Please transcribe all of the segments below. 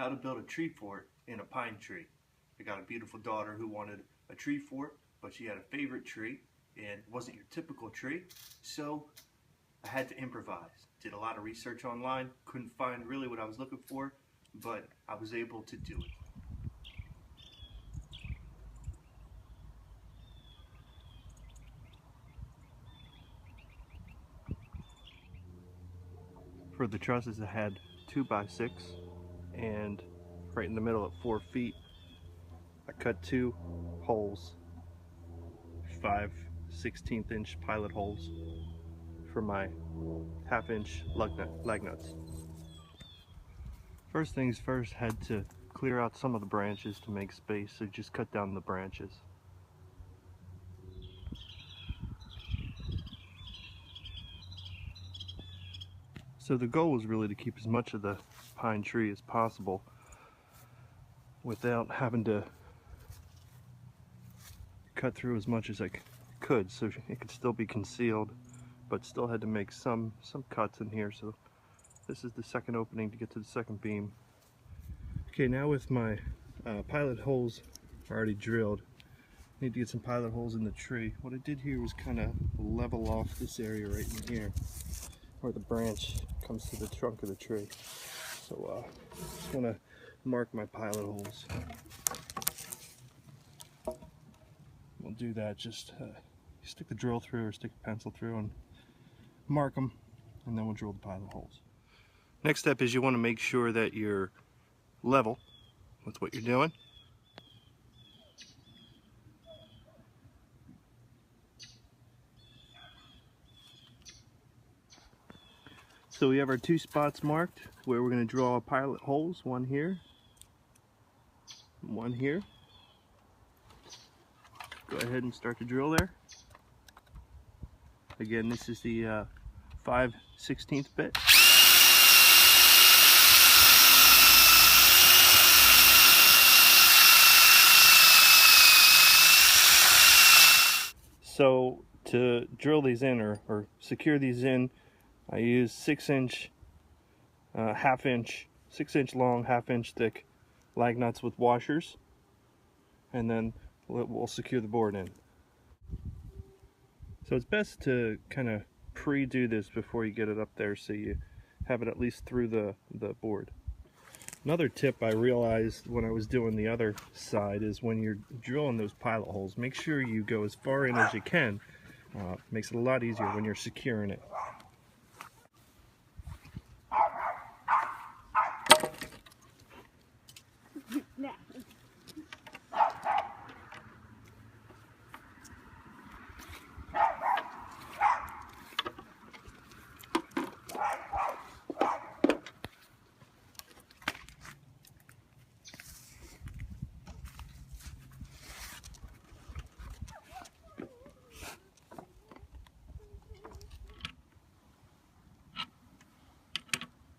how to build a tree fort in a pine tree. I got a beautiful daughter who wanted a tree fort, but she had a favorite tree and it wasn't your typical tree, so I had to improvise. Did a lot of research online, couldn't find really what I was looking for, but I was able to do it. For the trusses, I had 2x6, and right in the middle at 4 feet, I cut 2 holes, 5/16 inch pilot holes for my 1/2 inch lag nuts. First things first, had to clear out some of the branches to make space, so just cut down the branches. So the goal was really to keep as much of the pine tree as possible without having to cut through as much as I could, so it could still be concealed, but still had to make some cuts in here. So this is the second opening to get to the second beam. Okay, now with my pilot holes already drilled, I need to get some pilot holes in the tree. What I did here was kind of level off this area right in here where the branch comes to the trunk of the tree. So just want to mark my pilot holes. We'll do that, just stick the drill through or stick a pencil through and mark them, and then we'll drill the pilot holes. Next step is you want to make sure that you're level with what you're doing. So we have our 2 spots marked where we're going to draw pilot holes, one here, one here. Go ahead and start to drill there. Again, this is the 5/16 bit. So to drill these in or secure these in, I use 6-inch, 6-inch long, 1/2-inch thick lag nuts with washers, and then we'll secure the board in. So it's best to kind of pre-do this before you get it up there, so you have it at least through the board. Another tip I realized when I was doing the other side is when you're drilling those pilot holes, make sure you go as far in as you can. Makes it a lot easier when you're securing it.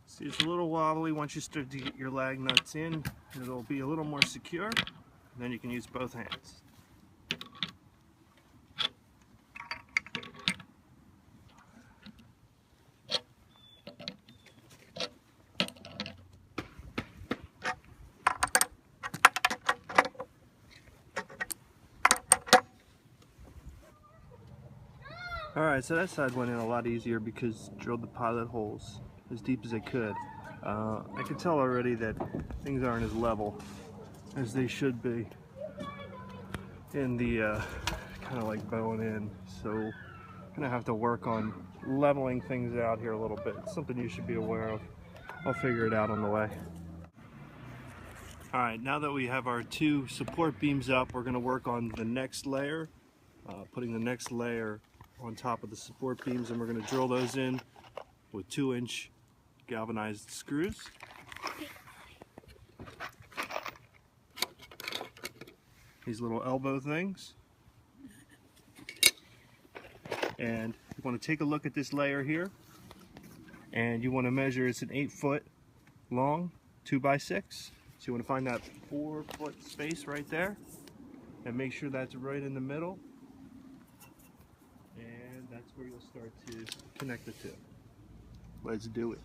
See, it's a little wobbly. Once you start to get your lag nuts in, it'll be a little more secure. Then you can use both hands. Alright, so that side went in a lot easier because I drilled the pilot holes as deep as I could. I can tell already that things aren't as level as they should be in the kind of like bowing in, so I'm gonna have to work on leveling things out here a little bit. It's something you should be aware of. I'll figure it out on the way. Alright, now that we have our 2 support beams up, we're going to work on the next layer, putting the next layer on top of the support beams, and we're going to drill those in with 2-inch galvanized screws. These little elbow things. And you want to take a look at this layer here, and you want to measure, it's an 8-foot long 2x6. So you want to find that 4-foot space right there and make sure that's right in the middle. And that's where you'll start to connect the two. Let's do it.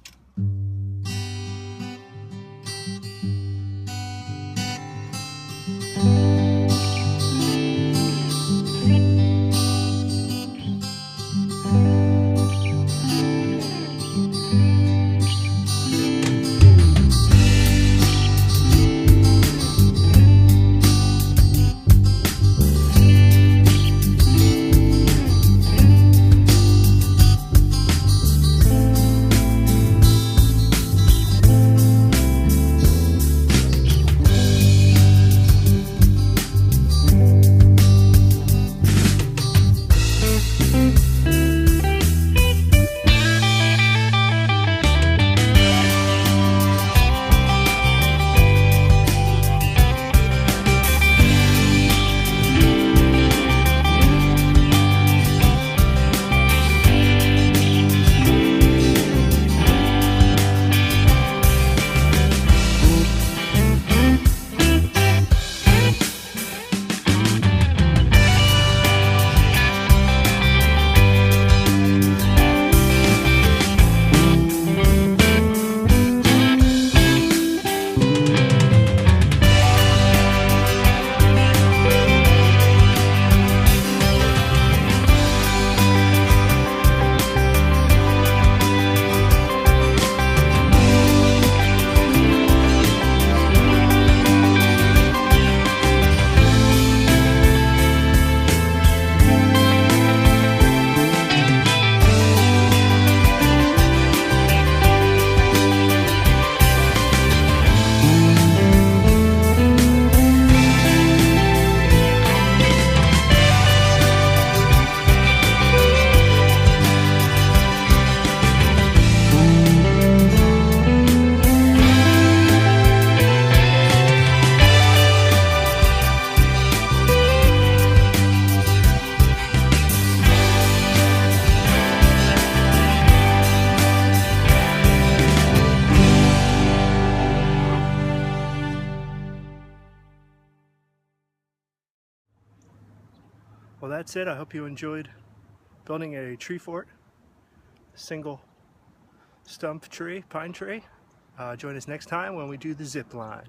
that's it. I hope you enjoyed building a tree fort, a single stump tree, pine tree. Join us next time when we do the zip line.